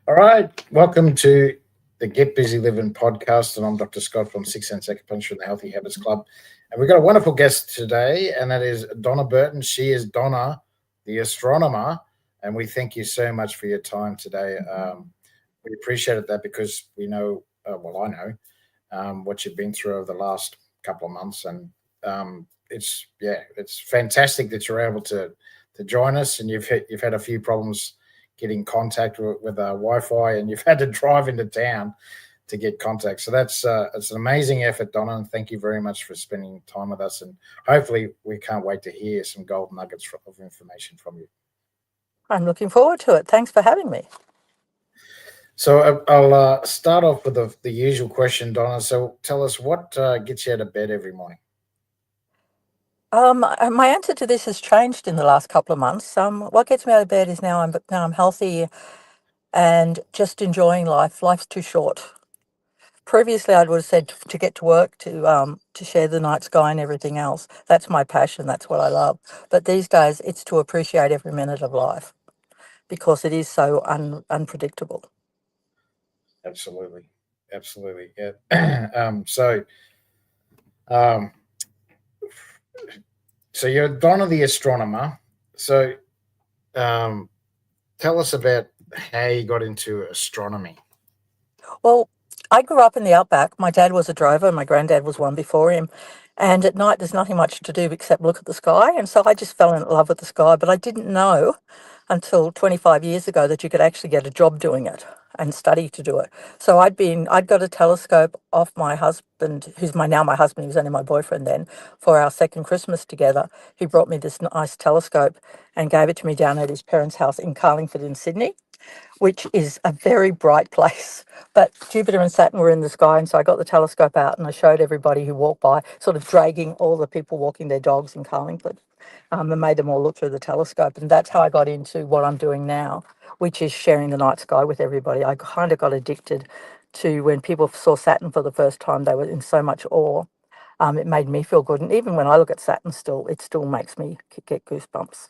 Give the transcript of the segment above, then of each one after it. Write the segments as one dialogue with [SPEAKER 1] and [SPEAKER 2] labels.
[SPEAKER 1] All right, welcome to the Get Busy Livin podcast, and I'm Dr. Scott from Six Sense Acupuncture and the Healthy Habits Club. And we've got a wonderful guest today, and that is Donna Burton. She is Donna, the astronomer, and we thank you so much for your time today. We appreciate that because we know, I know what you've been through over the last couple of months, and it's fantastic that you're able to join us. And you've had a few problems getting contact with Wi-Fi, and you've had to drive into town to get contact. So that's it's an amazing effort, Donna, and thank you very much for spending time with us. And hopefully, we can't wait to hear some gold nuggets of information from you.
[SPEAKER 2] I'm looking forward to it. Thanks for having me.
[SPEAKER 1] So I'll start off with the usual question, Donna. So tell us what gets you out of bed every morning.
[SPEAKER 2] My answer to this has changed in the last couple of months. What gets me out of bed is now I'm healthy and just enjoying life. Life's too short. Previously, I would have said to get to work, to share the night sky and everything else. That's my passion. That's what I love. But these days, it's to appreciate every minute of life because it is so unpredictable.
[SPEAKER 1] Absolutely, absolutely. Yeah. Um, so you're Donna the astronomer. So um, tell us about how you got into astronomy.
[SPEAKER 2] Well, I grew up in the outback. My dad was a drover, my granddad was one before him. And at night, there's nothing much to do except look at the sky. And so I just fell in love with the sky. But I didn't know until 25 years ago that you could actually get a job doing it and study to do it. So I'd got a telescope off my husband, who's now my husband, he was only my boyfriend then, for our second Christmas together. He brought me this nice telescope and gave it to me down at his parents' house in Carlingford in Sydney, which is a very bright place. But Jupiter and Saturn were in the sky, and so I got the telescope out and I showed everybody who walked by, sort of dragging all the people walking their dogs in Carlingford, and made them all look through the telescope. And that's how I got into what I'm doing now, which is sharing the night sky with everybody. I kind of got addicted to when people saw Saturn for the first time, they were in so much awe. It made me feel good. And even when I look at Saturn still, it still makes me get goosebumps.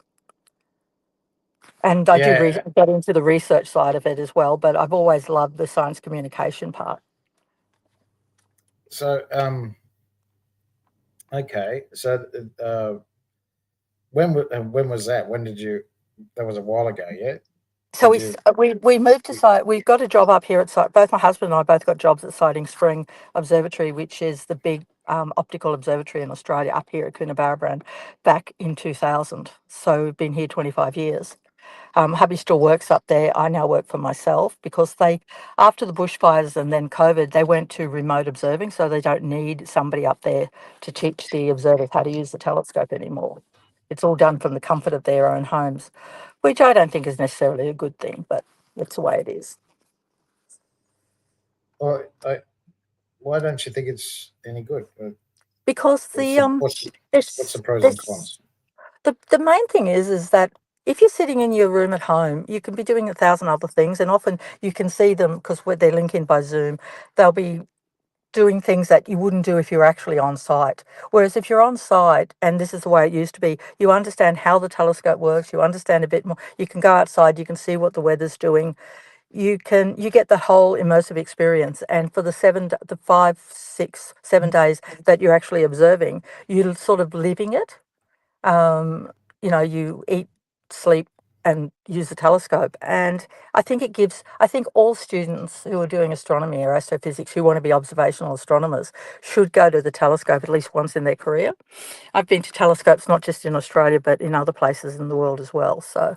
[SPEAKER 2] And I do
[SPEAKER 1] Yeah.
[SPEAKER 2] get into the research side of it as well, but I've always loved the science communication part.
[SPEAKER 1] So okay. So when was that? When did you? That was a while ago. Yeah.
[SPEAKER 2] So
[SPEAKER 1] Did
[SPEAKER 2] we
[SPEAKER 1] you?
[SPEAKER 2] we moved to site. We got a job up here at site. Both my husband and I both got jobs at Siding Spring Observatory, which is the big optical observatory in Australia up here at Coonabarabran, back in 2000. So we've been here 25 years. Hubby still works up there. I now work for myself because after the bushfires and then COVID, they went to remote observing, so they don't need somebody up there to teach the observers how to use the telescope anymore. It's all done from the comfort of their own homes, which I don't think is necessarily a good thing, but it's the way it is.
[SPEAKER 1] Well, why don't you think it's any good?
[SPEAKER 2] Because
[SPEAKER 1] What's the what's the, what's the pros and
[SPEAKER 2] there's
[SPEAKER 1] cons?
[SPEAKER 2] the main thing is that if you're sitting in your room at home, you can be doing 1,000 other things, and often you can see them because they're linking by Zoom. They'll be doing things that you wouldn't do if you're actually on site. Whereas if you're on site, and this is the way it used to be, you understand how the telescope works, you understand a bit more, you can go outside, you can see what the weather's doing, you get the whole immersive experience. And for the 5, 6, 7 days that you're actually observing, you're sort of living it. um, you eat, sleep, and use the telescope. And I think all students who are doing astronomy or astrophysics who want to be observational astronomers should go to the telescope at least once in their career. I've been to telescopes not just in Australia, but in other places in the world as well. So,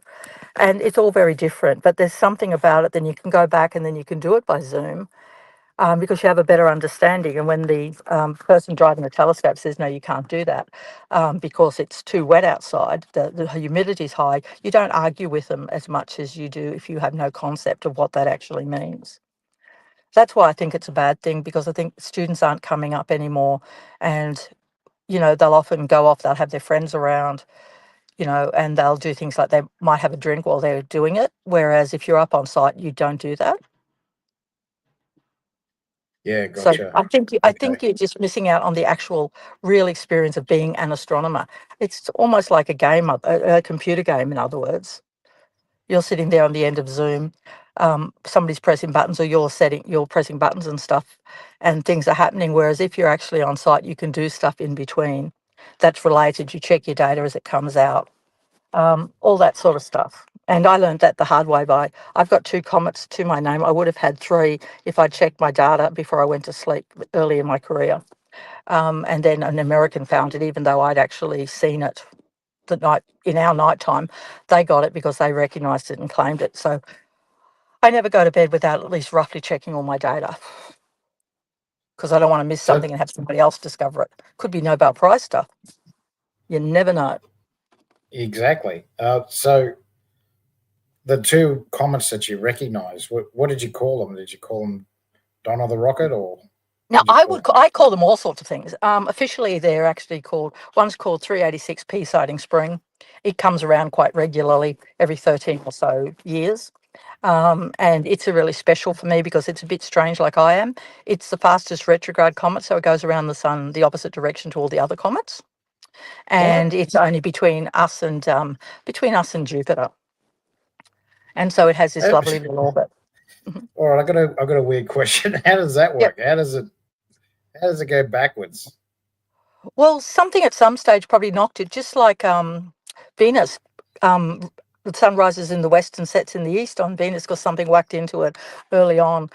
[SPEAKER 2] and it's all very different, but there's something about it. Then you can go back and then you can do it by Zoom, because you have a better understanding. And when the person driving the telescope says, no, you can't do that because it's too wet outside, the humidity is high, you don't argue with them as much as you do if you have no concept of what that actually means. That's why I think it's a bad thing, because I think students aren't coming up anymore. And, they'll often go off, they'll have their friends around, and they'll do things like they might have a drink while they're doing it. Whereas if you're up on site, you don't do that.
[SPEAKER 1] Yeah,
[SPEAKER 2] So
[SPEAKER 1] gotcha.
[SPEAKER 2] I
[SPEAKER 1] Okay.
[SPEAKER 2] think you're just missing out on the actual real experience of being an astronomer. It's almost like a game, a computer game, in other words. You're sitting there on the end of Zoom. somebody's pressing buttons or you're pressing buttons and stuff, and things are happening. Whereas if you're actually on site, you can do stuff in between that's related. You check your data as it comes out, all that sort of stuff. And I learned that the hard way I've got 2 comets to my name. I would have had 3 if I'd checked my data before I went to sleep early in my career. And then an American found it, even though I'd actually seen it the night in our nighttime. They got it because they recognised it and claimed it. So I never go to bed without at least roughly checking all my data, because I don't want to miss
[SPEAKER 1] So
[SPEAKER 2] something and have somebody else discover it. Could be Nobel Prize stuff. You never know.
[SPEAKER 1] exactly. So the 2 comments that you recognise, what did you call them? Did you call them Donna the Rocket, or
[SPEAKER 2] Now,
[SPEAKER 1] what did you call them?
[SPEAKER 2] I call them all sorts of things. Officially, they're actually one's called 386P Sighting Spring. It comes around quite regularly, every 13 or so years. And it's a really special for me because it's a bit strange like I am. It's the fastest retrograde comet, so it goes around the sun the opposite direction to all the other comets. And
[SPEAKER 1] What?
[SPEAKER 2] it's only between us and Jupiter. And so it has this
[SPEAKER 1] Uh,
[SPEAKER 2] lovely little orbit. Mhm.
[SPEAKER 1] All right, I got a weird question. How does that
[SPEAKER 2] Yep.
[SPEAKER 1] work? How does it go backwards?
[SPEAKER 2] Well, something at some stage probably knocked it, just like Venus. Um, the sun rises in the west and sets in the east on Venus because something whacked into it early on.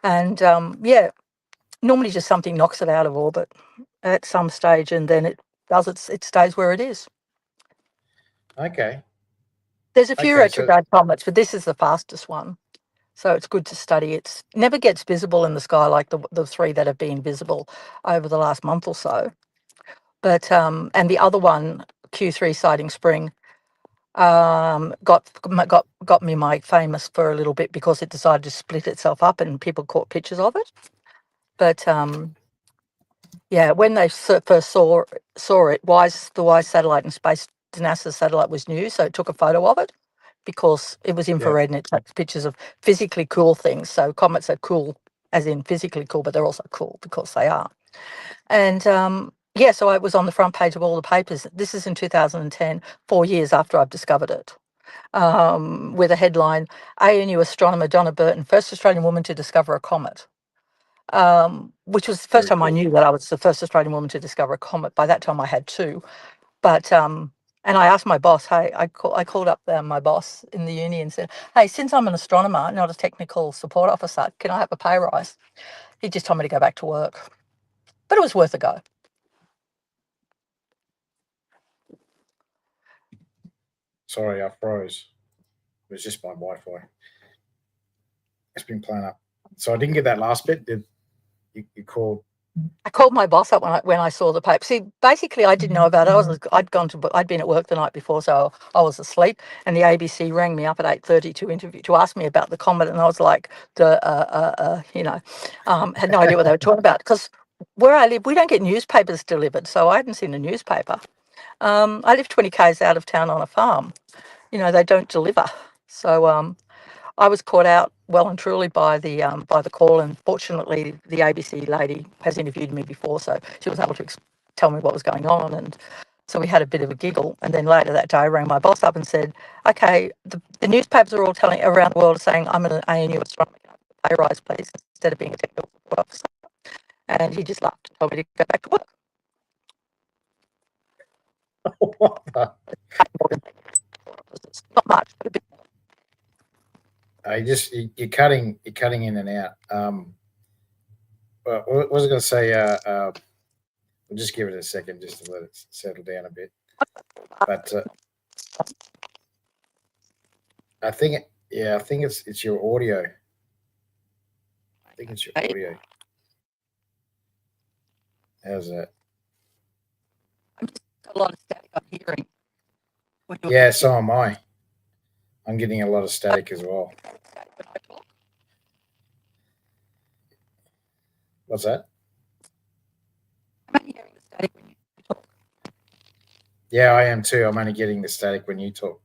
[SPEAKER 2] And yeah, normally just something knocks it out of orbit at some stage, and then it stays where it is.
[SPEAKER 1] Okay.
[SPEAKER 2] There's a few
[SPEAKER 1] Okay, so
[SPEAKER 2] retrograde comets, but this is the fastest one. So it's good to study. It never gets visible in the sky like the 3 that have been visible over the last month or so. But and the other one, Q3 Sighting Spring, got me my famous for a little bit because it decided to split itself up and people caught pictures of it. But yeah, when they first saw it, the WISE satellite in space, the NASA satellite was new, so it took a photo of it because it was
[SPEAKER 1] yeah.
[SPEAKER 2] infrared and it takes pictures of physically cool things. So comets are cool, as in physically cool, but they're also cool because they are. And yeah, so I was on the front page of all the papers. This is in 2010, 4 years after I've discovered it, with a headline: ANU astronomer Donna Burton, first Australian woman to discover a comet. Which was the first
[SPEAKER 1] Very
[SPEAKER 2] time I
[SPEAKER 1] cool.
[SPEAKER 2] knew that I was the first Australian woman to discover a comet. By that time, I had 2. But and I asked my boss, hey, I called up my boss in the uni and said, hey, since I'm an astronomer, not a technical support officer, can I have a pay rise? He just told me to go back to work, but it was worth a go.
[SPEAKER 1] Sorry, I froze. It was just my Wi-Fi. It's been playing up. So I didn't get that last bit. Did you called?
[SPEAKER 2] I called my boss up when I saw the paper. See, basically, I didn't know about it. I'd been at work the night before, so I was asleep. And the ABC rang me up at 8:30 to ask me about the comet, and I was like, had no idea what they were talking about because where I live, we don't get newspapers delivered, so I hadn't seen a newspaper. I live 20 k's out of town on a farm. They don't deliver, so I was caught out well and truly by the call, and fortunately, the ABC lady has interviewed me before, so she was able to tell me what was going on, and so we had a bit of a giggle. And then later that day, I rang my boss up and said, "Okay, the newspapers are all telling around the world saying I'm an ANU astronomer, pay rise, please, instead of being a technical support officer." And he just laughed and told me to go back to work.
[SPEAKER 1] What the?
[SPEAKER 2] Not much, but a bit.
[SPEAKER 1] You're cutting in and out. What was I going to say? We'll just give it a second just to let it settle down a bit. But I think, I think it's your audio. I think it's your audio. How's that?
[SPEAKER 2] I'm just got a lot of static I'm hearing.
[SPEAKER 1] Yeah, so am I. I'm getting a lot of static as well. What's that?
[SPEAKER 2] I'm only hearing the static when you talk.
[SPEAKER 1] Yeah, I am too. I'm only getting the static when you talk.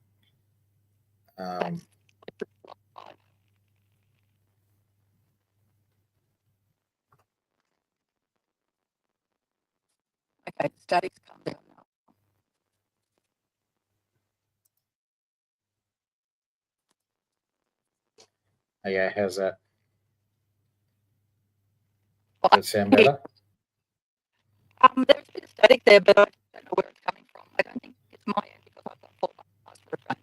[SPEAKER 2] Okay, static's come down now.
[SPEAKER 1] Okay, how's that?
[SPEAKER 2] Well,
[SPEAKER 1] Does that sound better?
[SPEAKER 2] there's a bit of static there, but I don't know where it's coming from. I don't think it's my end because I've got full bars for a phone.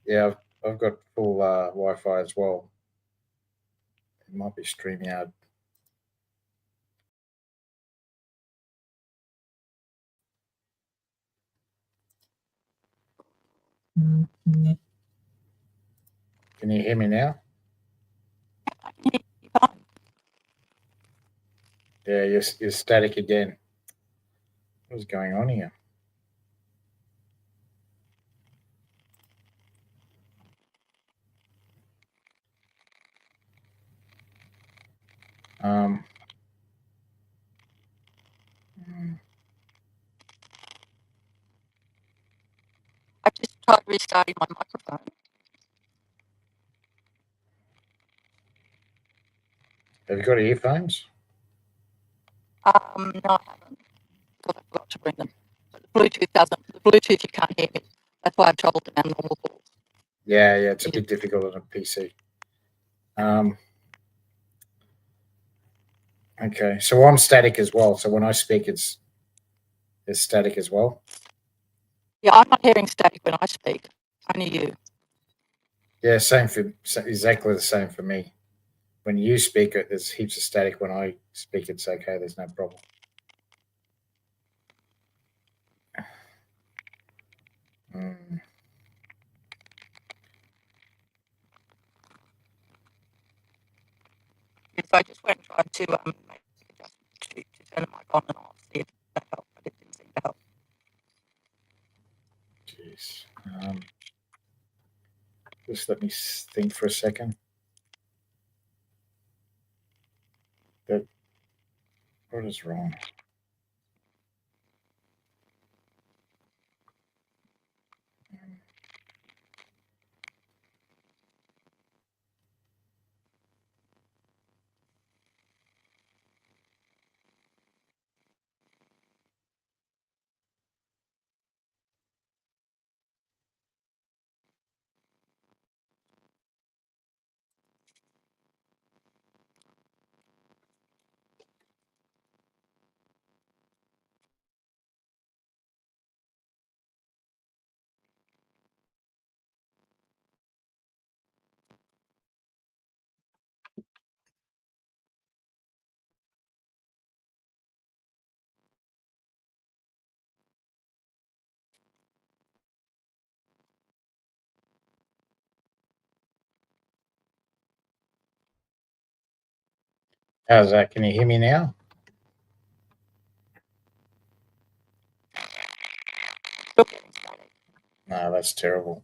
[SPEAKER 1] Yeah, I've got full Wi-Fi as well. It might be StreamYard. Can you hear me now?
[SPEAKER 2] I can hear you fine.
[SPEAKER 1] Yeah, you're static again. What's going on here? Um,
[SPEAKER 2] I just tried restarting my microphone.
[SPEAKER 1] have you got earphones?
[SPEAKER 2] No, I haven't because I forgot to bring them. But the Bluetooth doesn't. The Bluetooth, you can't hear me. That's why I've travelled down normal calls.
[SPEAKER 1] Yeah, it's a bit difficult on a PC. Okay, so I'm static as well. So when I speak, it's static as well.
[SPEAKER 2] Yeah, I'm not hearing static when I speak. Only you.
[SPEAKER 1] Yeah, exactly the same for me. When you speak, there's heaps of static. When I speak, it's okay. There's no problem. Mm.
[SPEAKER 2] So I just went and tried to make adjustments to turn the mic on and off, see if that helped, but it didn't seem to help.
[SPEAKER 1] Jeez. Just let me think for a second. What is wrong? How's that? Can you hear me now?
[SPEAKER 2] Still getting static.
[SPEAKER 1] No, that's terrible.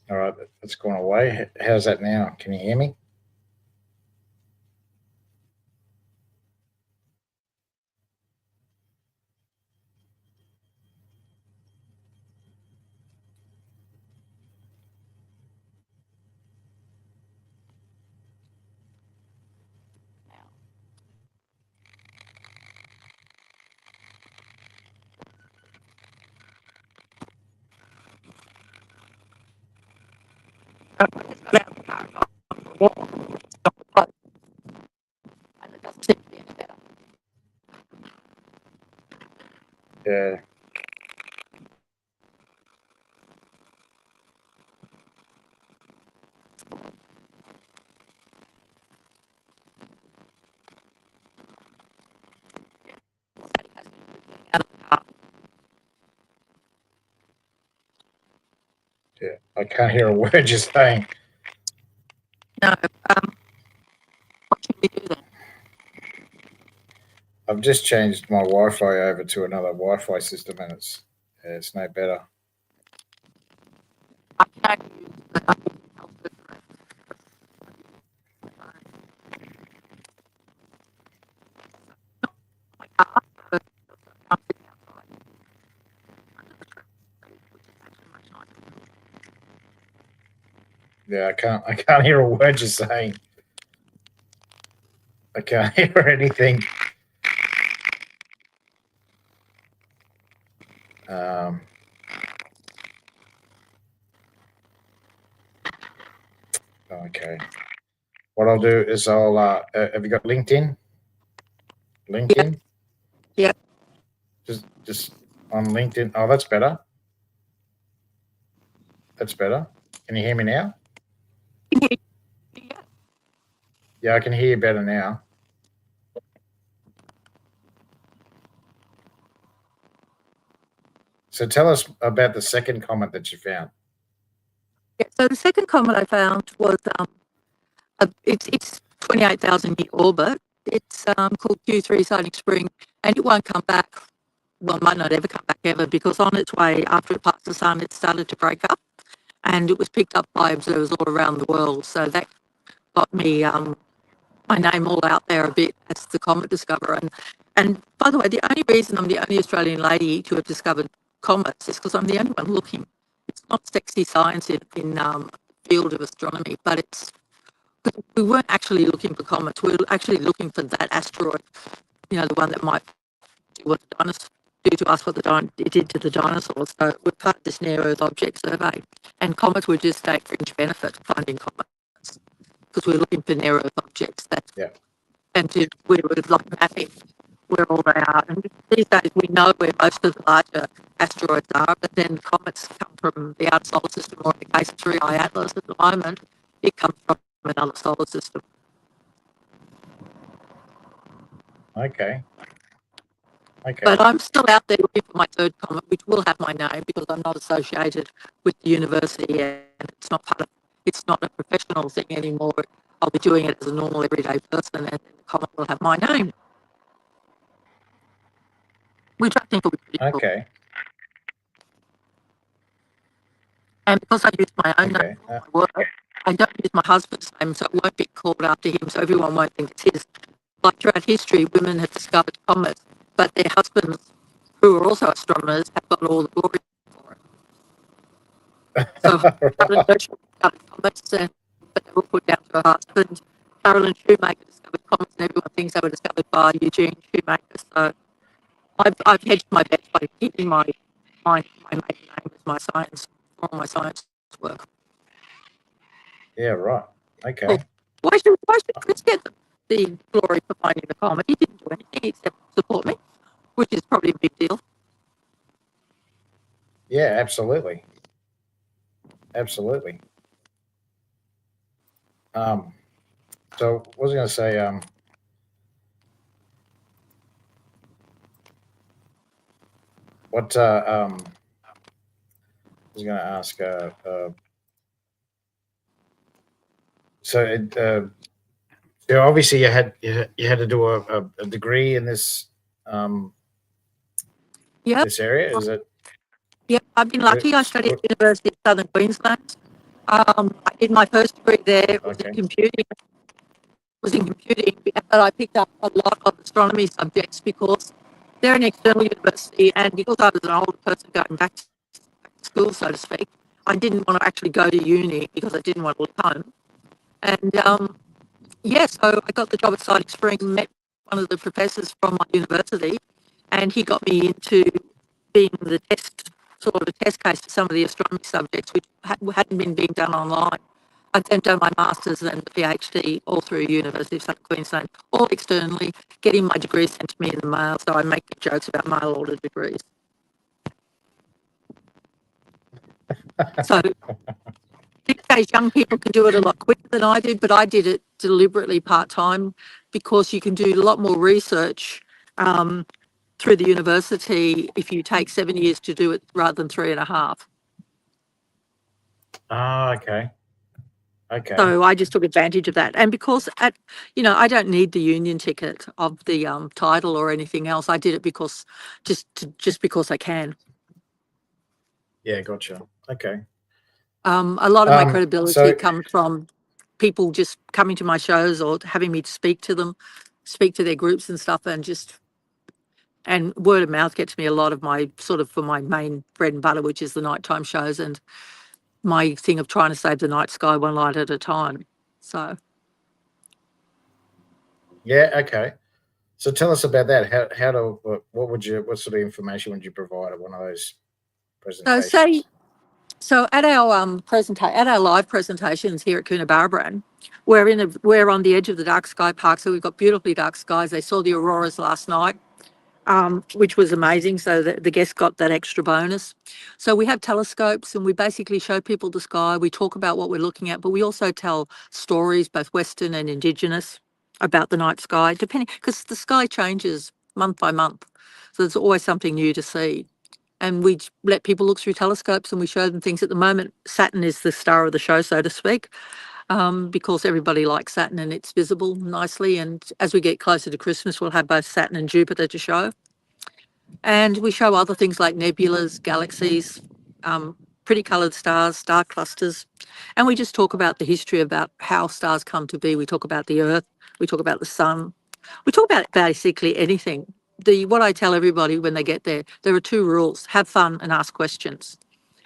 [SPEAKER 1] All right, that's gone away. How's that now? Can you hear me?
[SPEAKER 2] I just got out of the car and got on the wall. Stop the plug. And it doesn't seem to be any better.
[SPEAKER 1] Yeah.
[SPEAKER 2] Static has been getting out of the car.
[SPEAKER 1] Yeah. I can't hear a word you're saying.
[SPEAKER 2] No, what should we do then?
[SPEAKER 1] I've just changed my Wi-Fi over to another Wi-Fi system, and it's no better.
[SPEAKER 2] I can only use the help with the rest. My car, but I'm sitting outside.
[SPEAKER 1] Yeah, I can't hear a word you're saying. I can't hear anything. Okay. What I'll do is I'll. Have you got LinkedIn? LinkedIn?
[SPEAKER 2] Yeah.
[SPEAKER 1] Just on LinkedIn. Oh, that's better. That's better. Can you hear me now? Yeah, I can hear you better now. So tell us about the second comment that you found.
[SPEAKER 2] Yeah, so the second comment I found was it's 28,000 year orbit. It's called Q3 Sighting Spring, and it won't come back. Well, it might not ever come back ever, because on its way after it passed the sun, it started to break up, and it was picked up by observers all around the world. So that got me my name all out there a bit as the comet discoverer. And by the way, the only reason I'm the only Australian lady to have discovered comets is because I'm the only one looking. It's not sexy science in field of astronomy, but it's, we weren't actually looking for comets. We were actually looking for that asteroid, you know, the one that might do what the dinosaurs do to us, what it did to the dinosaurs. So we're part of this near Earth object survey, and comets were just a fringe benefit, finding comets, because we're looking for near Earth objects that, and we were like mapping where all they are. And these days we know where most of the larger asteroids are, but then comets come from the outer solar system, or in the case of 3I Atlas at the moment, it comes from another solar system.
[SPEAKER 1] Okay.
[SPEAKER 2] But I'm still out there looking for my third comet, which will have my name, because I'm not associated with the university, and it's not a professional thing anymore. I'll be doing it as a normal everyday person, and the comet will have my name, which I think will be pretty cool.
[SPEAKER 1] Okay.
[SPEAKER 2] And because I use my own name for my work, I don't use my husband's name, so it won't be called after him, so everyone won't think it's his. Like throughout history, women have discovered comets, but their husbands, who are also astronomers, have got all the glory for it. So Carolyn Herschel discovered comets, but they were put down to her husband. Carolyn Shoemaker discovered comets, and everyone thinks they were discovered by Eugene Shoemaker. So I've hedged my bets by keeping my maiden name as my science, for all my science work.
[SPEAKER 1] Yeah, right. Okay.
[SPEAKER 2] Well, why should Chris get the glory for finding the comet? He didn't do anything except support me, which is probably a big deal.
[SPEAKER 1] Yeah, absolutely. Absolutely. So what was I going to say? What I was going to ask. So obviously you had to do a degree in this this area. Is it?
[SPEAKER 2] Yeah, I've been lucky. I studied at the University of Southern Queensland. I did my first degree there. Was in computing. But I picked up a lot of astronomy subjects because they're an external university, and because I was an older person going back to school, so to speak, I didn't want to actually go to uni because I didn't want to leave home. And so I got the job at Sighting Spring, met one of the professors from my university, and he got me into being the sort of a test case for some of the astronomy subjects, which hadn't been being done online. I'd then done my master's and the PhD all through University of Southern Queensland, all externally, getting my degree sent to me in the mail, so I make jokes about mail order degrees. So these days, young people can do it a lot quicker than I did, but I did it deliberately part-time because you can do a lot more research through the university if you take 7 years to do it rather than 3.5.
[SPEAKER 1] Ah, okay. Okay.
[SPEAKER 2] So I just took advantage of that. And because I don't need the union ticket of the title or anything else. I did it because just because I can.
[SPEAKER 1] Yeah, gotcha. Okay.
[SPEAKER 2] A lot of my credibility comes from people just coming to my shows or having me to speak to them, speak to their groups and stuff, and word of mouth gets me a lot of my for my main bread and butter, which is the nighttime shows. And my thing of trying to save the night sky one light at a time. So
[SPEAKER 1] Yeah. Okay. So tell us about that. What sort of information would you provide at one of those presentations?
[SPEAKER 2] So at our at our live presentations here at Coonabarabran, we're on the edge of the dark sky park, so we've got beautifully dark skies. They saw the auroras last night, which was amazing. So the guests got that extra bonus. So we have telescopes and we basically show people the sky. We talk about what we're looking at, but we also tell stories, both Western and Indigenous, about the night sky, depending, because the sky changes month by month. So there's always something new to see. And we let people look through telescopes and we show them things. At the moment, Saturn is the star of the show, so to speak, because everybody likes Saturn and it's visible nicely. And as we get closer to Christmas, we'll have both Saturn and Jupiter to show. And we show other things like nebulas, galaxies, pretty coloured stars, star clusters. And we just talk about the history about how stars come to be. We talk about the Earth. We talk about the sun. We talk about basically anything. What I tell everybody when they get there are 2 rules: have fun and ask questions.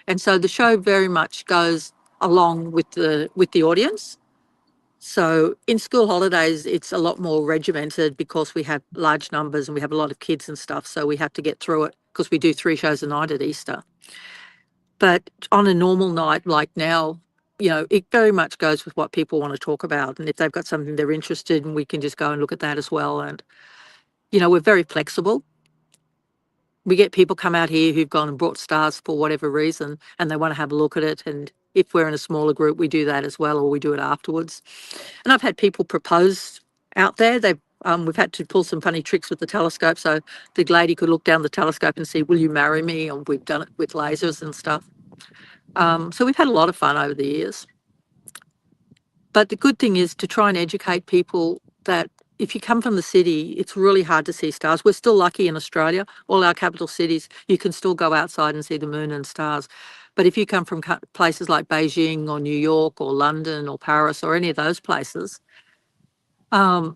[SPEAKER 2] And so the show very much goes along with the audience. So in school holidays, it's a lot more regimented because we have large numbers and we have a lot of kids and stuff. So we have to get through it because we do 3 shows a night at Easter. But on a normal night like now, it very much goes with what people want to talk about. And if they've got something they're interested in, we can just go and look at that as well. And we're very flexible. We get people come out here who've gone and brought stars for whatever reason, and they want to have a look at it. And if we're in a smaller group, we do that as well, or we do it afterwards. And I've had people propose out there. We've had to pull some funny tricks with the telescope, so the lady could look down the telescope and see, "Will you marry me?" And we've done it with lasers and stuff. So we've had a lot of fun over the years. But the good thing is to try and educate people that if you come from the city, it's really hard to see stars. We're still lucky in Australia, all our capital cities, you can still go outside and see the moon and stars. But if you come from places like Beijing or New York or London or Paris or any of those places, or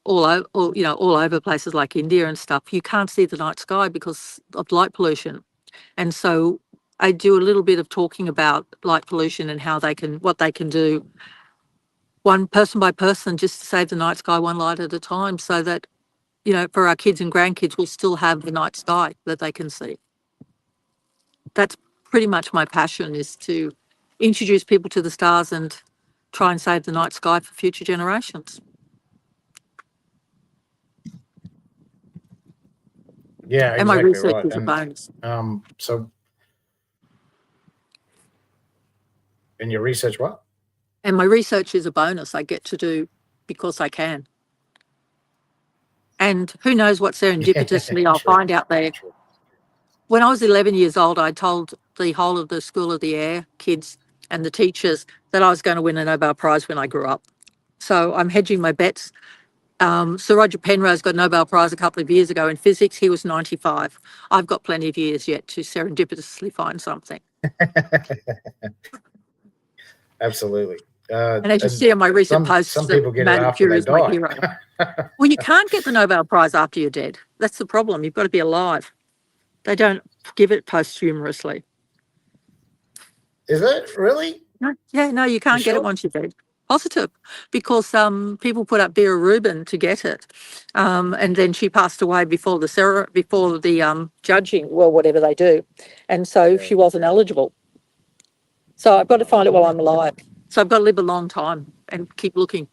[SPEAKER 2] all over places like India and stuff, you can't see the night sky because of light pollution. And so I do a little bit of talking about light pollution and what they can do, one person by person, just to save the night sky one light at a time, so that for our kids and grandkids, we'll still have the night sky that they can see. That's pretty much my passion, is to introduce people to the stars and try and save the night sky for future generations.
[SPEAKER 1] Yeah,
[SPEAKER 2] and my
[SPEAKER 1] exactly
[SPEAKER 2] research
[SPEAKER 1] right.
[SPEAKER 2] is a bonus.
[SPEAKER 1] So in your research, what?
[SPEAKER 2] And my research is a bonus I get to do because I can. And who knows what serendipitously I'll find out there.
[SPEAKER 1] True.
[SPEAKER 2] When I was 11 years old, I told the whole of the School of the Air kids and the teachers that I was going to win a Nobel Prize when I grew up. So I'm hedging my bets. Sir Roger Penrose got a Nobel Prize a couple of years ago in physics. He was 95. I've got plenty of years yet to serendipitously find something.
[SPEAKER 1] Absolutely.
[SPEAKER 2] And as you see on my recent posts,
[SPEAKER 1] some people get it
[SPEAKER 2] Madame
[SPEAKER 1] after
[SPEAKER 2] Curie
[SPEAKER 1] they
[SPEAKER 2] is my
[SPEAKER 1] die.
[SPEAKER 2] hero. Well, you can't get the Nobel Prize after you're dead. That's the problem. You've got to be alive. They don't give it posthumously.
[SPEAKER 1] Is it really?
[SPEAKER 2] No, yeah, no, you can't get it once you're dead. Positive, because people put up Vera Rubin to get it, and then she passed away before the judging, well, whatever they do, and so she wasn't eligible. So I've got to find it while I'm alive. So I've got to live a long time and keep looking.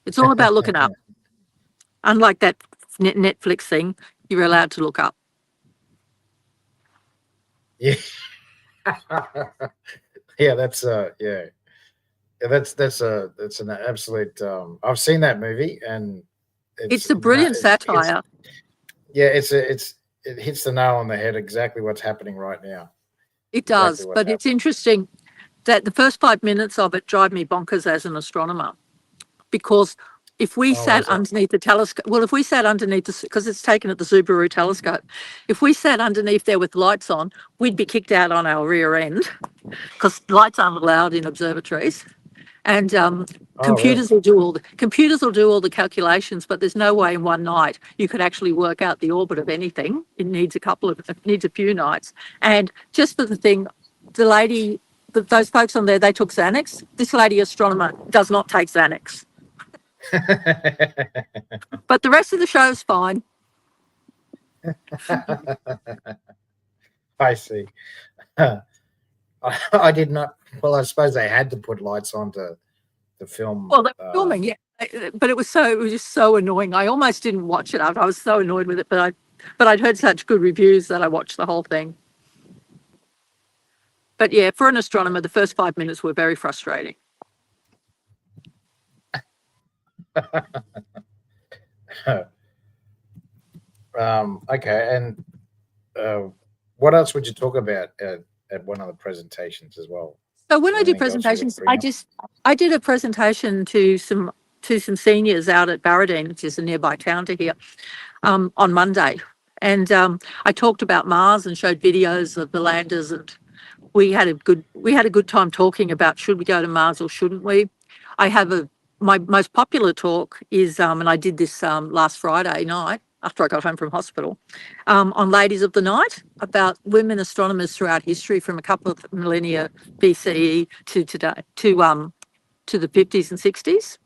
[SPEAKER 2] It's all about looking up. Unlike that Netflix thing, you're allowed to look up.
[SPEAKER 1] Yeah. Yeah, that's yeah. That's an absolute. I've seen that movie, and
[SPEAKER 2] it's a brilliant satire.
[SPEAKER 1] It hits the nail on the head. Exactly what's happening right now.
[SPEAKER 2] It does, but it's interesting that the first 5 minutes of it drive me bonkers as an astronomer, because if we sat underneath the telescope, because it's taken at the Subaru telescope, if we sat underneath there with lights on, we'd be kicked out on our rear end because lights aren't allowed in observatories. And computers will do all the calculations, but there's no way in one night you could actually work out the orbit of anything. It needs a few nights. And just for the thing, the lady those folks on there, they took Xanax. This lady astronomer does not take Xanax. But the rest of the show is fine.
[SPEAKER 1] I see. I did not. Well, I suppose they had to put lights on to film.
[SPEAKER 2] Well, they were filming, yeah, but it was just so annoying. I almost didn't watch it. I was so annoyed with it, but I'd heard such good reviews that I watched the whole thing. But yeah, for an astronomer, the first 5 minutes were very frustrating.
[SPEAKER 1] Okay, and what else would you talk about at one of the presentations as well?
[SPEAKER 2] So when I do presentations, I did a presentation to some seniors out at Barradine, which is a nearby town to here, on Monday, and I talked about Mars and showed videos of the landers, and we had a good time talking about should we go to Mars or shouldn't we. I have my most popular talk is and I did this last Friday night after I got home from hospital, on Ladies of the Night, about women astronomers throughout history from a couple of millennia BCE to today, to the 50s and 60s.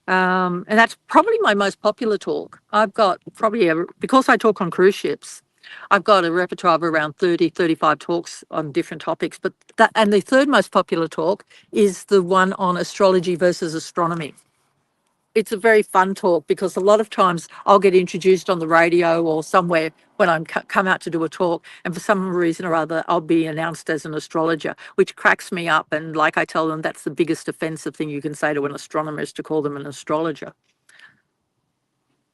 [SPEAKER 2] And that's probably my most popular talk. I've got because I talk on cruise ships, I've got a repertoire of around 30, 35 talks on different topics. And the third most popular talk is the one on astrology versus astronomy. It's a very fun talk because a lot of times I'll get introduced on the radio or somewhere when I'm come out to do a talk, and for some reason or other, I'll be announced as an astrologer, which cracks me up. And like I tell them, that's the biggest offensive thing you can say to an astronomer is to call them an astrologer.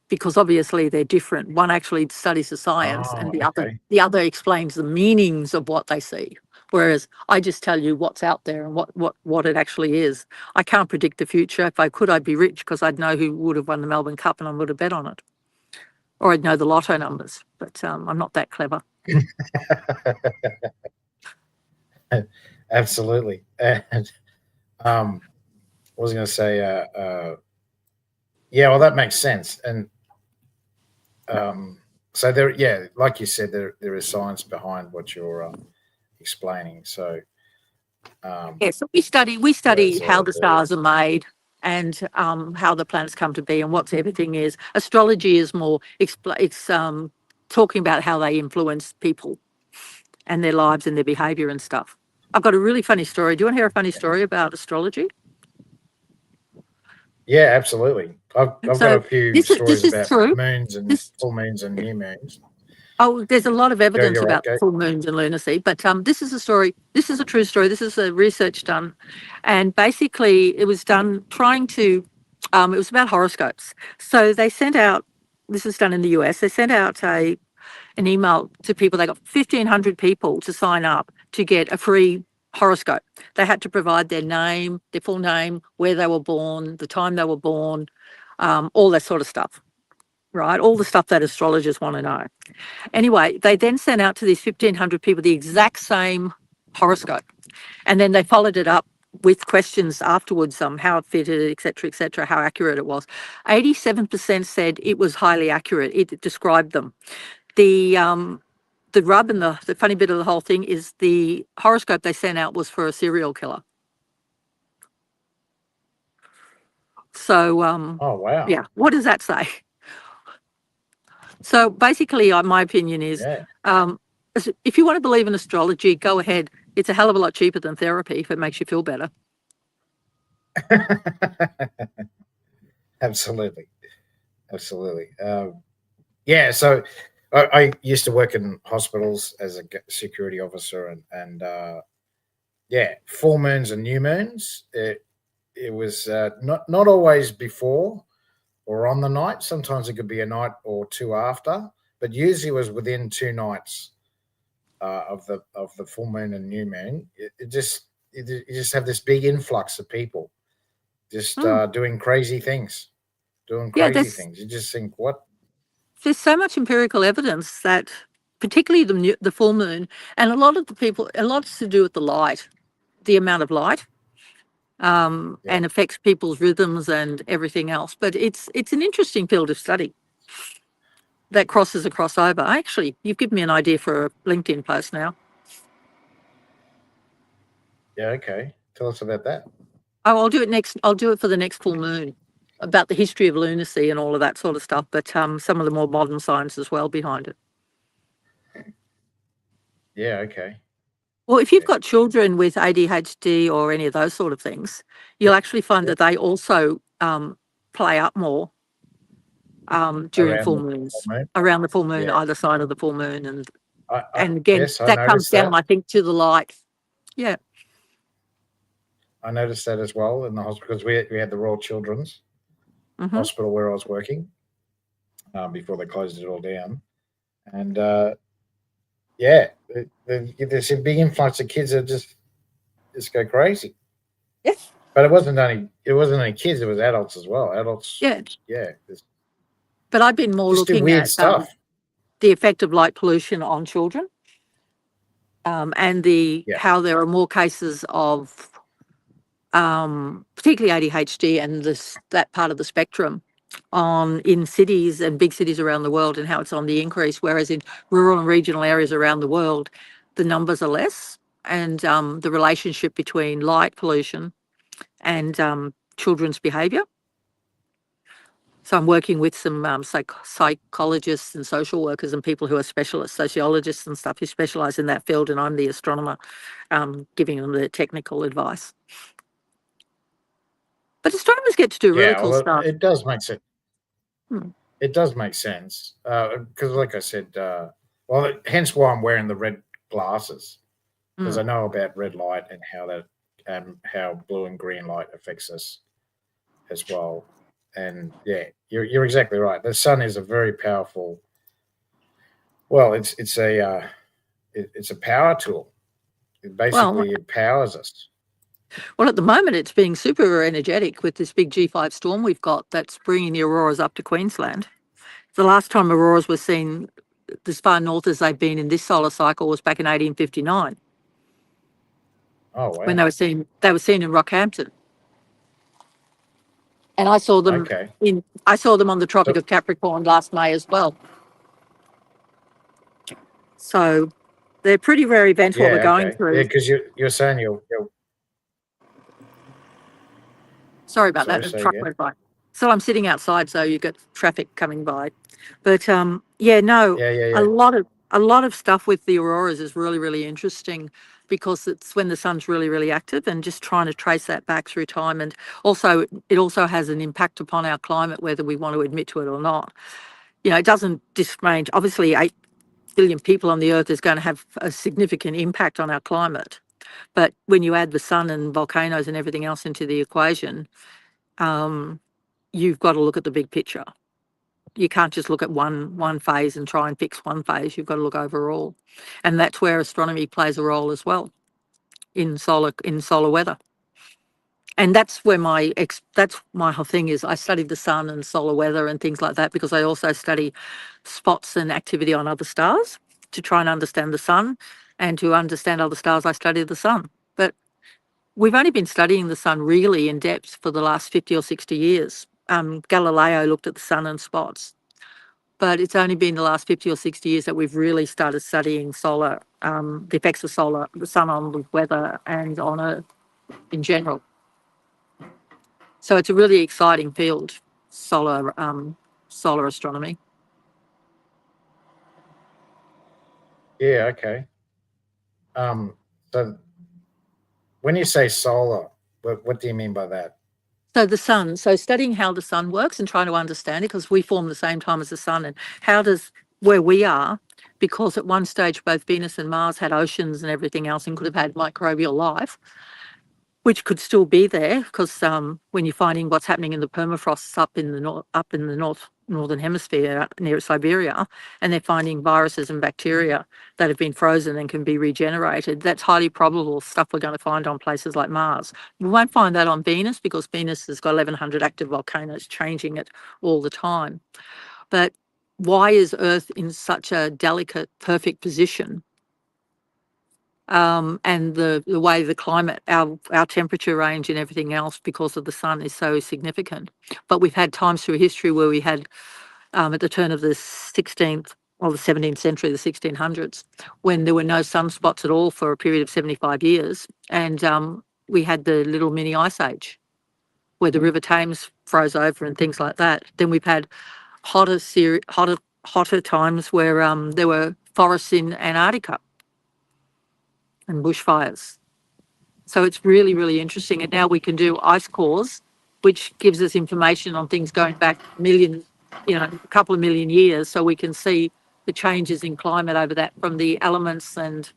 [SPEAKER 2] Because obviously they're different. One actually studies the science, and the other explains the meanings of what they see. Whereas I just tell you what's out there and what it actually is. I can't predict the future. If I could, I'd be rich because I'd know who would have won the Melbourne Cup and I would have bet on it. Or I'd know the lotto numbers, but I'm not that clever.
[SPEAKER 1] Absolutely. And what was I going to say? Yeah, well, that makes sense. And so there, yeah, like you said, there is science behind what you're explaining. So
[SPEAKER 2] so we study how the stars are made and how the planets come to be and what everything is. Astrology is more talking about how they influence people and their lives and their behavior and stuff. I've got a really funny story. Do you want to hear a funny story about astrology?
[SPEAKER 1] Yeah, absolutely. I've got a few stories about moons and full moons and new moons.
[SPEAKER 2] Oh, there's a lot of evidence about full moons and lunacy, but this is a story. This is a true story. This is a research done, and basically it was done trying to. It was about horoscopes. So they sent out. This was done in the US. They sent out an email to people. They got 1,500 people to sign up to get a free horoscope. They had to provide their name, their full name, where they were born, the time they were born, all that sort of stuff. Right, all the stuff that astrologers want to know. Anyway, they then sent out to these 1,500 people the exact same horoscope, and then they followed it up with questions afterwards, how it fitted, etc., how accurate it was. 87% said it was highly accurate. It described them. The rub and the funny bit of the whole thing is the horoscope they sent out was for a serial killer. So,
[SPEAKER 1] oh wow,
[SPEAKER 2] yeah, what does that say? So basically, my opinion is, if you want to believe in astrology, go ahead. It's a hell of a lot cheaper than therapy if it makes you feel better.
[SPEAKER 1] Absolutely. Yeah, so I used to work in hospitals as a security officer, and yeah, full moons and new moons. It was not always before or on the night. Sometimes it could be a night or two after, but usually it was within 2 nights of the full moon and new moon. You just have this big influx of people just doing crazy things. You just think, what?
[SPEAKER 2] There's so much empirical evidence that, particularly the full moon, and a lot to do with the light, the amount of light. And affects people's rhythms and everything else. But it's an interesting field of study that crosses a crossover. Actually, you've given me an idea for a LinkedIn post now.
[SPEAKER 1] Yeah, okay. Tell us about that.
[SPEAKER 2] Oh, I'll do it next. I'll do it for the next full moon, about the history of lunacy and all of that sort of stuff, but some of the more modern science as well behind it.
[SPEAKER 1] Yeah, okay.
[SPEAKER 2] Well, if you've
[SPEAKER 1] Yeah.
[SPEAKER 2] got children with ADHD or any of those sort of things, you'll actually find that they also play up more during
[SPEAKER 1] Around
[SPEAKER 2] full
[SPEAKER 1] the
[SPEAKER 2] moons,
[SPEAKER 1] full moon.
[SPEAKER 2] around the full moon,
[SPEAKER 1] Yeah.
[SPEAKER 2] either side of the full moon. And again,
[SPEAKER 1] Yes, I
[SPEAKER 2] that comes
[SPEAKER 1] noticed
[SPEAKER 2] down,
[SPEAKER 1] that.
[SPEAKER 2] I think, to the light. Yeah.
[SPEAKER 1] I noticed that as well in the hospital because we had the Royal Children's Hospital where I was working before they closed it all down. And yeah, there's a big influx of kids that just go crazy.
[SPEAKER 2] Yes.
[SPEAKER 1] But it wasn't only kids; it was adults as well. Adults.
[SPEAKER 2] Yeah.
[SPEAKER 1] Yeah.
[SPEAKER 2] But I've been more
[SPEAKER 1] Just do
[SPEAKER 2] looking
[SPEAKER 1] weird
[SPEAKER 2] at
[SPEAKER 1] stuff.
[SPEAKER 2] the effect of light pollution on children, and how there are more cases of particularly ADHD and that part of the spectrum in cities and big cities around the world, and how it's on the increase, whereas in rural and regional areas around the world, the numbers are less, and the relationship between light pollution and children's behaviour. So I'm working with some psychologists and social workers and people who are specialists, sociologists and stuff who specialise in that field, and I'm the astronomer giving them the technical advice. But astronomers get to do really cool stuff.
[SPEAKER 1] It does make sense. It does make sense because, like I said, hence why I'm wearing the red glasses, because I know about red light and how blue and green light affects us as well. And yeah, you're exactly right. The sun is a very powerful. Well, it's a power tool. It basically empowers us.
[SPEAKER 2] Well, at the moment, it's being super energetic with this big G5 storm we've got that's bringing the auroras up to Queensland. The last time auroras were seen as far north as they've been in this solar cycle was back in 1859.
[SPEAKER 1] Oh, wow.
[SPEAKER 2] When they were seen in Rockhampton. And I saw them on the Tropic of Capricorn last May as well. So they're pretty rare events what we're going through.
[SPEAKER 1] Yeah, because you're saying you're
[SPEAKER 2] sorry about that. The truck went by. So I'm sitting outside, so you get traffic coming by. But a lot of stuff with the auroras is really, really interesting, because it's when the sun's really, really active, and just trying to trace that back through time. And also, it also has an impact upon our climate, whether we want to admit to it or not. You know, it doesn't disrange. Obviously, 8 billion people on the earth is going to have a significant impact on our climate. But when you add the sun and volcanoes and everything else into the equation, you've got to look at the big picture. You can't just look at one phase and try and fix one phase. You've got to look overall, and that's where astronomy plays a role as well in solar weather. And that's where my whole thing is. I study the sun and solar weather and things like that, because I also study spots and activity on other stars to try and understand the sun, and to understand other stars, I study the sun. But we've only been studying the sun really in depth for the last 50 or 60 years. Galileo looked at the sun and spots, but it's only been the last 50 or 60 years that we've really started studying solar, the effects of the sun on the weather and on Earth in general. So it's a really exciting field, solar astronomy.
[SPEAKER 1] Yeah, okay. So when you say solar, what do you mean by that?
[SPEAKER 2] So the sun, studying how the sun works and trying to understand it, because we form the same time as the sun, and where we are, because at one stage both Venus and Mars had oceans and everything else and could have had microbial life, which could still be there, because when you're finding what's happening in the permafrost up in the northern hemisphere near Siberia, and they're finding viruses and bacteria that have been frozen and can be regenerated, that's highly probable stuff we're going to find on places like Mars. We won't find that on Venus, because Venus has got 1,100 active volcanoes changing it all the time. But why is Earth in such a delicate, perfect position? And the way the climate, our temperature range and everything else, because of the sun, is so significant. But we've had times through history where we had, at the turn of the 16th the 17th century, the 1600s, when there were no sunspots at all for a period of 75 years. And we had the little mini ice age where the River Thames froze over and things like that. Then we've had hotter times where there were forests in Antarctica and bushfires. So it's really, really interesting. And now we can do ice cores, which gives us information on things going back a couple of million years. So we can see the changes in climate over that from the elements and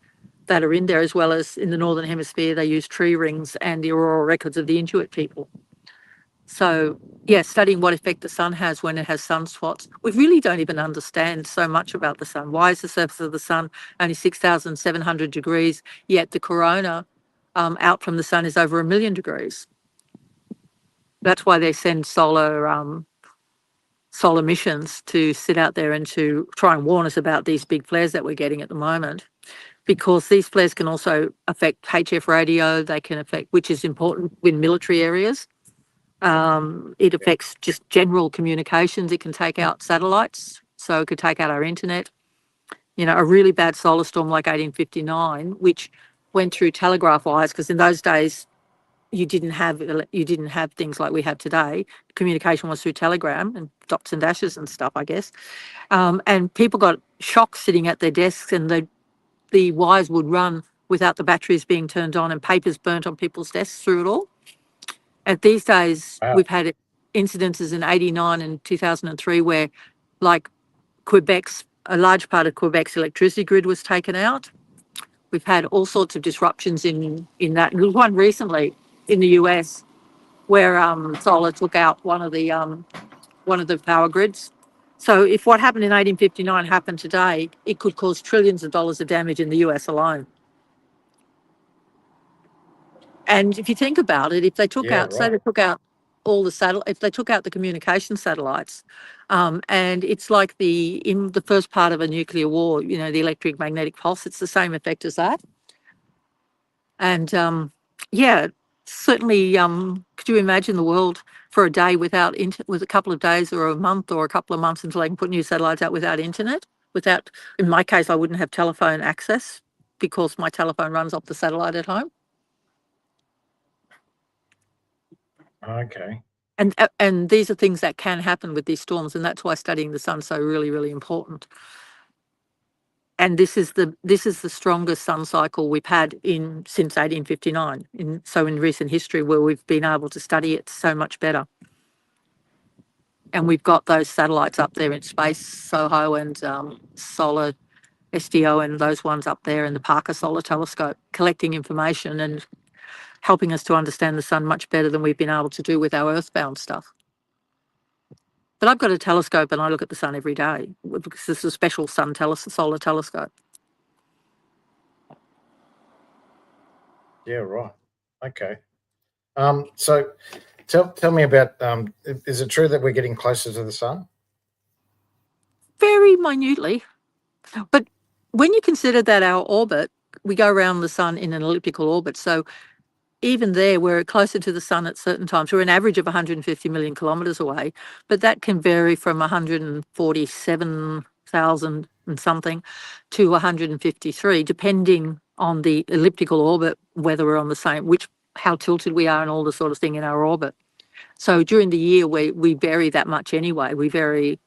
[SPEAKER 2] that are in there, as well as in the Northern Hemisphere, they use tree rings and the auroral records of the Inuit people. So, yeah, studying what effect the sun has when it has sunspots. We really don't even understand so much about the sun. Why is the surface of the sun only 6,700 degrees, yet the corona out from the sun is over 1 million degrees? That's why they send solar missions to sit out there and to try and warn us about these big flares that we're getting at the moment, because these flares can also affect HF radio. They can affect, which is important in military areas. It affects just general communications. It can take out satellites, so it could take out our internet. A really bad solar storm like 1859, which went through telegraph wires, because in those days you didn't have things like we have today. Communication was through telegram and dots and dashes and stuff, I guess. And people got shocked sitting at their desks, and the wires would run without the batteries being turned on, and papers burnt on people's desks through it all. At these days,
[SPEAKER 1] Wow.
[SPEAKER 2] we've had incidences in 89 and 2003 where, like, a large part of Quebec's electricity grid was taken out. We've had all sorts of disruptions in that. There was one recently in the US where solar took out one of the power grids. So if what happened in 1859 happened today, it could cause trillions of dollars of damage in the US alone. And if you think about it, if they took out, say they took out all the if they took out the communication satellites, and it's like in the first part of a nuclear war, the electric magnetic pulse, it's the same effect as that. And yeah, certainly, could you imagine the world for a day with a couple of days or a month or a couple of months until they can put new satellites out without internet? In my case, I wouldn't have telephone access because my telephone runs off the satellite at home.
[SPEAKER 1] Okay.
[SPEAKER 2] And these are things that can happen with these storms, and that's why studying the sun is so really, really important. And this is the strongest sun cycle we've had since 1859. In recent history, where we've been able to study it so much better. And we've got those satellites up there in space, SOHO and Solar SDO, and those ones up there in the Parker Solar Telescope, collecting information and helping us to understand the sun much better than we've been able to do with our earthbound stuff. But I've got a telescope and I look at the sun every day because this is a special solar telescope.
[SPEAKER 1] Yeah, right. Okay. So tell me about, is it true that we're getting closer to the sun?
[SPEAKER 2] Very minutely. But when you consider that our orbit, we go around the sun in an elliptical orbit, so even there, we're closer to the sun at certain times. We're an average of 150 million kilometres away, but that can vary from 147,000 and something to 153, depending on the elliptical orbit, whether we're on the same, how tilted we are and all the sort of thing in our orbit. So during the year, we vary that much anyway. We vary,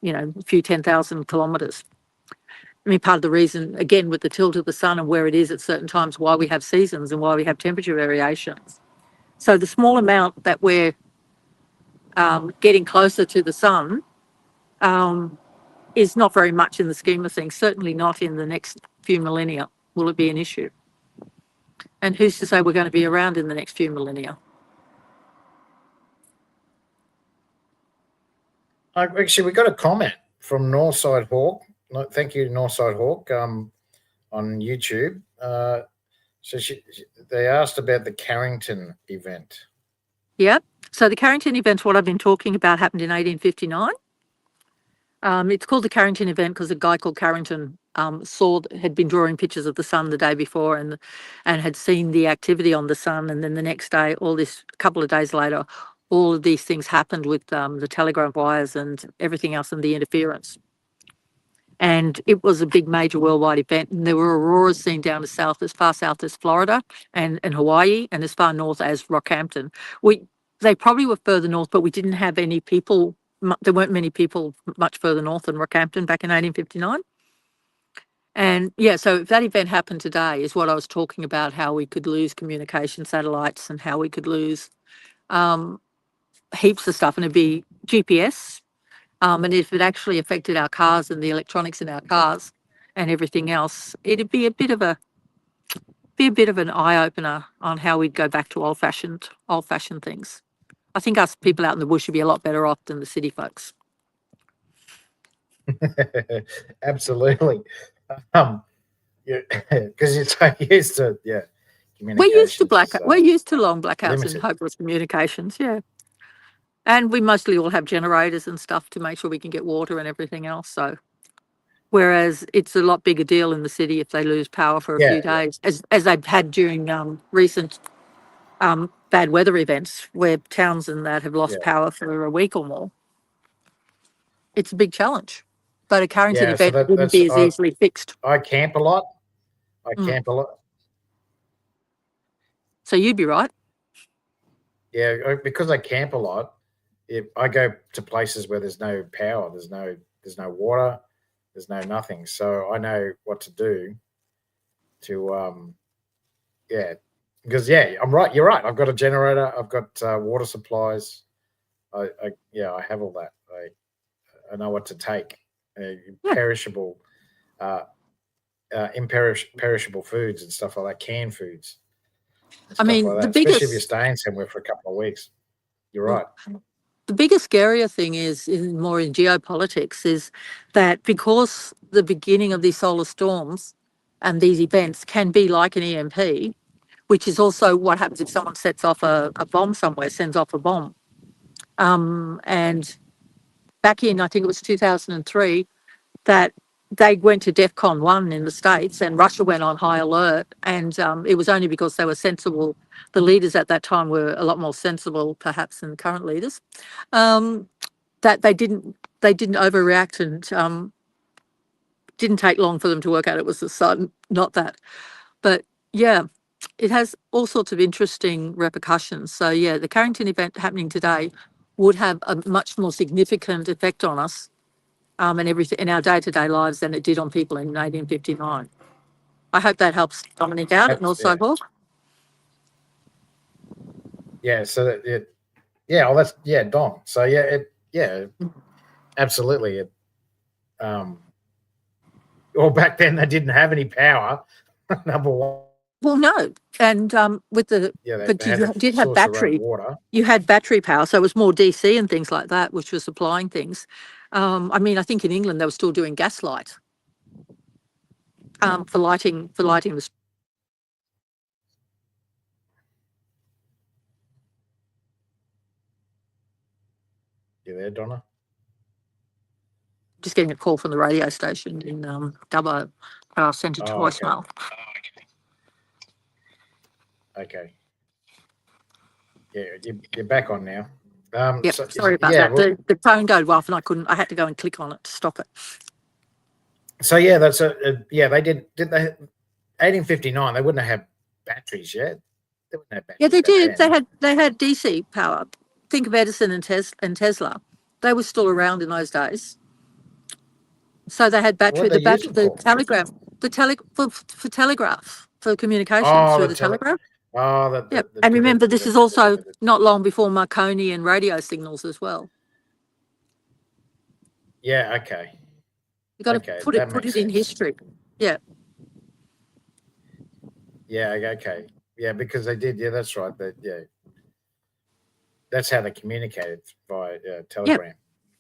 [SPEAKER 2] a few 10,000 kilometres. I mean, part of the reason, again, with the tilt of the sun and where it is at certain times, why we have seasons and why we have temperature variations. So the small amount that we're getting closer to the sun is not very much in the scheme of things, certainly not in the next few millennia will it be an issue. And who's to say we're going to be around in the next few millennia?
[SPEAKER 1] Actually, we got a comment from Northside Hawk. Thank you, Northside Hawk, on YouTube. So they asked about the Carrington event.
[SPEAKER 2] Yep. So the Carrington event, what I've been talking about, happened in 1859. It's called the Carrington event because a guy called Carrington had been drawing pictures of the sun the day before and had seen the activity on the sun, and then the next day, a couple of days later, all of these things happened with the telegraph wires and everything else and the interference. And it was a big major worldwide event, and there were auroras seen down as far south as Florida and Hawaii, and as far north as Rockhampton. They probably were further north, but we didn't have any people. There weren't many people much further north than Rockhampton back in 1859. And yeah, so if that event happened today, is what I was talking about, how we could lose communication satellites and how we could lose heaps of stuff, and it'd be GPS. And if it actually affected our cars and the electronics in our cars and everything else, it'd be a bit of an eye opener on how we'd go back to old fashioned things. I think us people out in the bush would be a lot better off than the city folks.
[SPEAKER 1] Absolutely. Yeah, because you're so used to
[SPEAKER 2] We're used to we're used to long blackouts
[SPEAKER 1] limited.
[SPEAKER 2] and hopeless communications, yeah. And we mostly all have generators and stuff to make sure we can get water and everything else. So, whereas it's a lot bigger deal in the city if they lose power for a few days, as they've had during recent bad weather events where towns and that have lost power for a week or more. It's a big challenge, but a Carrington event wouldn't be as easily fixed.
[SPEAKER 1] I camp a lot.
[SPEAKER 2] So you'd be right.
[SPEAKER 1] Yeah, because I camp a lot. If I go to places where there's no power, there's no water, there's no nothing. So I know what to do to because I'm right. You're right. I've got a generator. I've got water supplies. I have all that. I know what to take. Perishable, imperishable foods and stuff like that. Canned foods.
[SPEAKER 2] I mean,
[SPEAKER 1] like especially if you're staying somewhere for a couple of weeks. You're right.
[SPEAKER 2] The biggest scarier thing is more in geopolitics is that because the beginning of these solar storms and these events can be like an EMP, which is also what happens if someone sets off a bomb somewhere, sends off a bomb. And back in, I think it was 2003, that they went to DEFCON 1 in the States and Russia went on high alert. And it was only because they were sensible. The leaders at that time were a lot more sensible, perhaps, than current leaders, that they didn't overreact, and didn't take long for them to work out it was the sun, not that. But yeah, it has all sorts of interesting repercussions. So yeah, the Carrington event happening today would have a much more significant effect on us and everything in our day-to-day lives than it did on people in 1859. I hope that helps Dominic out and also Hawk.
[SPEAKER 1] Yeah, so that's Don. So absolutely. Well, back then they didn't have any power. Number one.
[SPEAKER 2] Well, no, and with the but you did have battery. You had battery power, so it was more DC and things like that, which was supplying things. I mean, I think in England they were still doing gaslight for lighting the.
[SPEAKER 1] You there, Donna?
[SPEAKER 2] Just getting a call from the radio station in Dubbo. Sent it to voicemail.
[SPEAKER 1] Okay. Yeah, you're back on now.
[SPEAKER 2] Sorry about that. The phone goes off and I had to go and click on it to stop it.
[SPEAKER 1] So yeah, that's they did they 1859, they wouldn't have had batteries yet. They wouldn't have batteries.
[SPEAKER 2] Yeah, they did. They had DC power. Think of Edison and Tesla. They were still around in those days. So they had battery, the telegraph, for telegraph, for communications through the telegraph. And remember, this is also not long before Marconi and radio signals as well.
[SPEAKER 1] Yeah, okay.
[SPEAKER 2] You got to put it in history. Yeah.
[SPEAKER 1] Yeah, okay. Yeah, because they did. Yeah, that's right. That's how they communicated by telegram.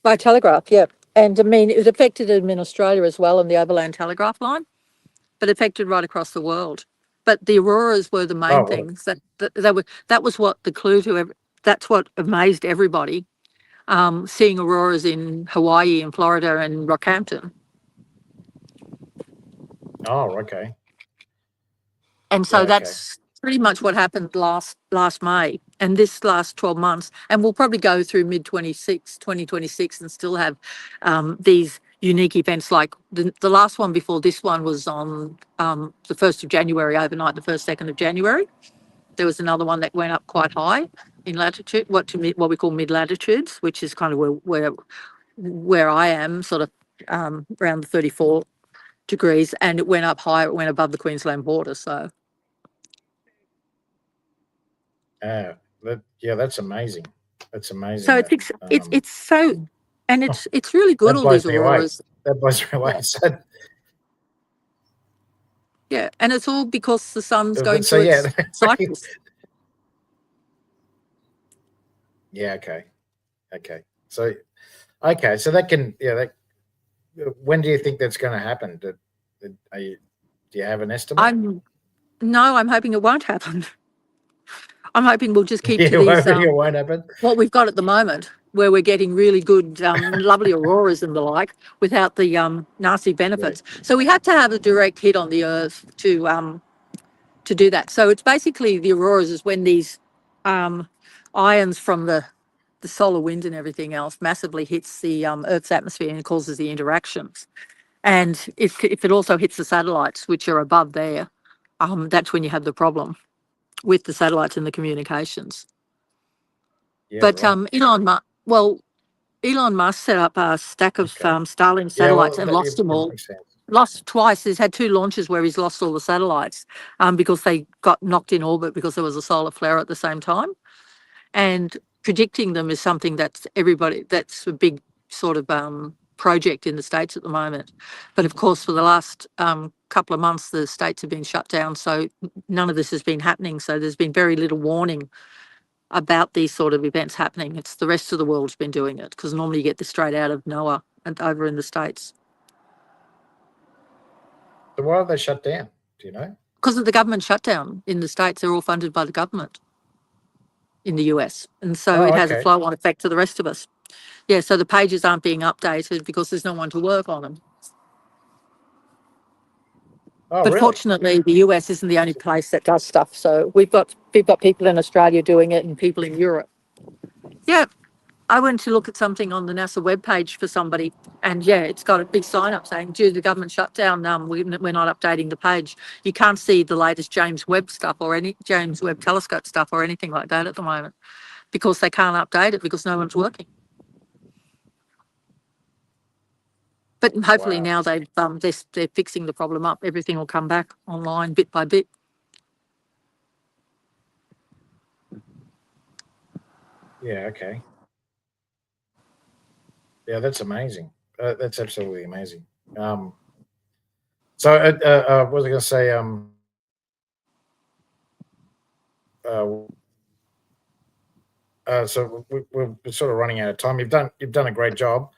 [SPEAKER 2] By telegraph, yeah. And I mean, it affected them in Australia as well on the overland telegraph line, but affected right across the world. But the auroras were the main things that was what the clue to that's what amazed everybody, seeing auroras in Hawaii and Florida and Rockhampton.
[SPEAKER 1] Oh, okay.
[SPEAKER 2] And so that's pretty much what happened last May and this last 12 months. And we'll probably go through mid 2026 and still have these unique events like the last one before this one was on the 1st of January, overnight, the 1st, 2nd of January. There was another one that went up quite high in latitude, what we call mid-latitudes, which is kind of where I am, sort of around the 34 degrees, and it went up higher, it went above the Queensland border. So
[SPEAKER 1] that's amazing. That's amazing.
[SPEAKER 2] So it's so, and it's really good, all these auroras.
[SPEAKER 1] That blows me away.
[SPEAKER 2] Yeah. Yeah, and it's all because the sun's going through its cycles.
[SPEAKER 1] Yeah. Okay. So that can, when do you think that's going to happen? Do you have an estimate?
[SPEAKER 2] I'm hoping it won't happen. I'm hoping we'll just keep to these.
[SPEAKER 1] It won't happen.
[SPEAKER 2] What we've got at the moment, where we're getting really good, lovely auroras and the like, without the nasty benefits. Yeah. So we have to have a direct hit on the Earth to do that. So it's basically the auroras is when these ions from the solar wind and everything else massively hits the Earth's atmosphere and causes the interactions. And if it also hits the satellites, which are above there, that's when you have the problem with the satellites and the communications. Yeah, but right. Elon Musk set up a stack of Starlink satellites and lost them all. Lost twice. He's had 2 launches where he's lost all the satellites because they got knocked in orbit because there was a solar flare at the same time. And predicting them is something that's a big sort of project in the States at the moment. But of course, for the last couple of months, the States have been shut down. So none of this has been happening. So there's been very little warning about these sort of events happening. It's the rest of the world's been doing it because normally you get this straight out of NOAA and over in the States.
[SPEAKER 1] So why are they shut down? Do you know?
[SPEAKER 2] Because of the government shutdown in the States. They're all funded by the government in the US. And so it has a flow-on effect to the rest of us. Yeah, so the pages aren't being updated because there's no one to work on them. Oh, but really? Fortunately, the US isn't the only place that does stuff. So we've got people in Australia doing it and people in Europe. Yeah, I went to look at something on the NASA webpage for somebody, and it's got a big sign up saying, due to the government shutdown, we're not updating the page. You can't see the latest James Webb stuff or any James Webb Telescope stuff or anything like that at the moment because they can't update it because no one's working. But hopefully now they're fixing the problem up. Everything will come back online bit by bit.
[SPEAKER 1] Yeah. Okay. Yeah, that's amazing. That's absolutely amazing. So what was I going to say? So we're sort of running out of time. You've done a great job.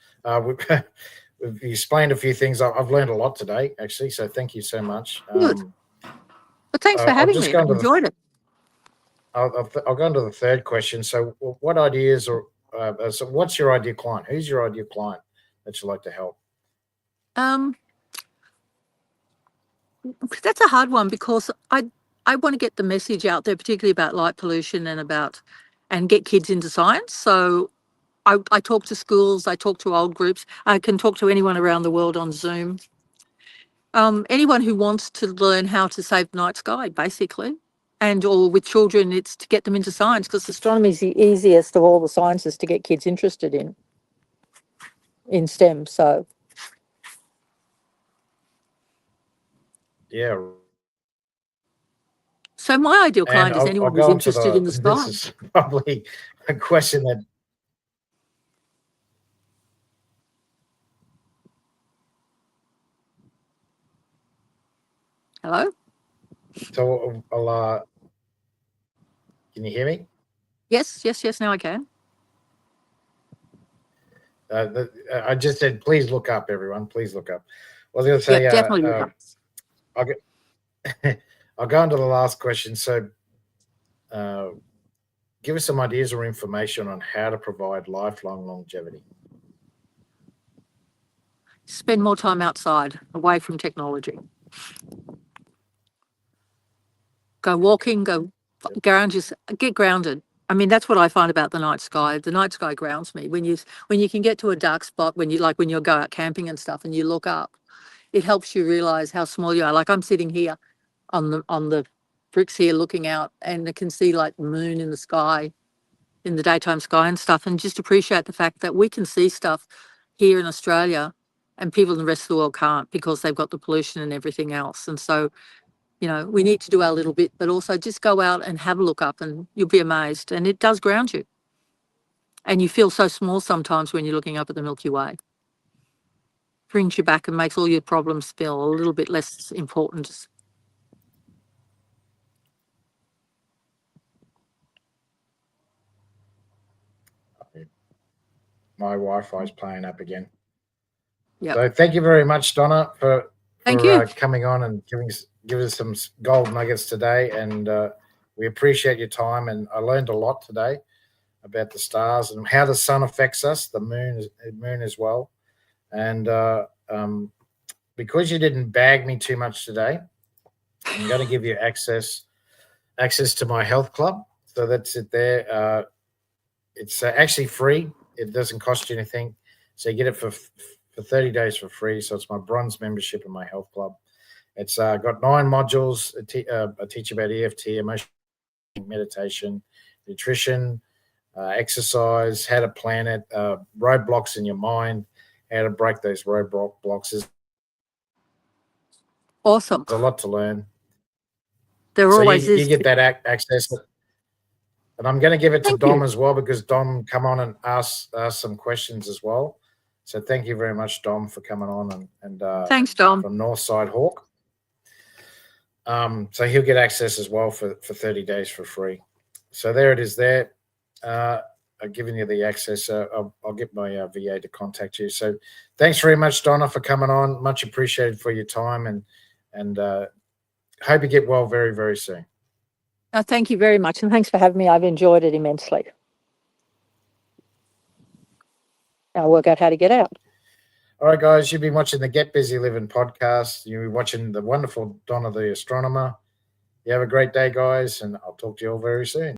[SPEAKER 1] We've explained a few things. I've learned a lot today, actually. So thank you so much.
[SPEAKER 2] Good. But thanks for having me. I enjoyed it.
[SPEAKER 1] I'll go into the third question. So, what ideas or so what's your ideal client? Who's your ideal client that you'd like to help?
[SPEAKER 2] That's a hard one because I want to get the message out there, particularly about light pollution and get kids into science. So I talk to schools, I talk to old groups, I can talk to anyone around the world on Zoom. Anyone who wants to learn how to save the night sky, basically. Or with children, it's to get them into science because astronomy is the easiest of all the sciences to get kids interested in STEM. So,
[SPEAKER 1] yeah.
[SPEAKER 2] So my ideal client is anyone who's interested in the sky.
[SPEAKER 1] This is probably a question that.
[SPEAKER 2] Hello?
[SPEAKER 1] So can you hear me?
[SPEAKER 2] Yes, now I can.
[SPEAKER 1] I just said, please look up, everyone. Please look up. I was going to say,
[SPEAKER 2] definitely look up.
[SPEAKER 1] I'll go on to the last question. So, give us some ideas or information on how to provide lifelong longevity.
[SPEAKER 2] Spend more time outside, away from technology. Go walking, go ground, just get grounded. I mean, that's what I find about the night sky. The night sky grounds me. When you can get to a dark spot, when you go out camping and stuff and you look up, it helps you realize how small you are. Like I'm sitting here on the bricks here looking out, and I can see like the moon in the sky, in the daytime sky and stuff, and just appreciate the fact that we can see stuff here in Australia and people in the rest of the world can't because they've got the pollution and everything else. And so, we need to do our little bit, but also just go out and have a look up and you'll be amazed. And it does ground you. And you feel so small sometimes when you're looking up at the Milky Way. Brings you back and makes all your problems feel a little bit less important.
[SPEAKER 1] My Wi-Fi is playing up again.
[SPEAKER 2] Yep.
[SPEAKER 1] So thank you very much, Donna, for
[SPEAKER 2] you.
[SPEAKER 1] Coming on and giving us some gold nuggets today. And we appreciate your time. And I learned a lot today about the stars and how the sun affects us, the moon as well. And because you didn't bag me too much today, I'm going to give you access to my health club. So that's it there. It's actually free. It doesn't cost you anything. So you get it for 30 days for free. So it's my bronze membership in my health club. It's got 9 modules. I teach about EFT, emotion, meditation, nutrition, exercise, how to plan it, roadblocks in your mind, how to break those roadblocks.
[SPEAKER 2] Awesome.
[SPEAKER 1] There's a lot to learn.
[SPEAKER 2] There always is.
[SPEAKER 1] You get that access. And I'm going to give it to Dom as well, because Dom come on and ask some questions as well. So thank you very much, Dom, for coming on and
[SPEAKER 2] thanks, Dom,
[SPEAKER 1] from Northside Hawk. So he'll get access as well for 30 days for free. So there it is there. I've given you the access. I'll get my VA to contact you. So thanks very much, Donna, for coming on. Much appreciated for your time, and hope you get well very, very soon.
[SPEAKER 2] Thank you very much, and thanks for having me. I've enjoyed it immensely. I'll work out how to get out.
[SPEAKER 1] All right, guys, you've been watching the Get Busy Livin podcast. You've been watching the wonderful Donna the astronomer. You have a great day, guys, and I'll talk to you all very soon.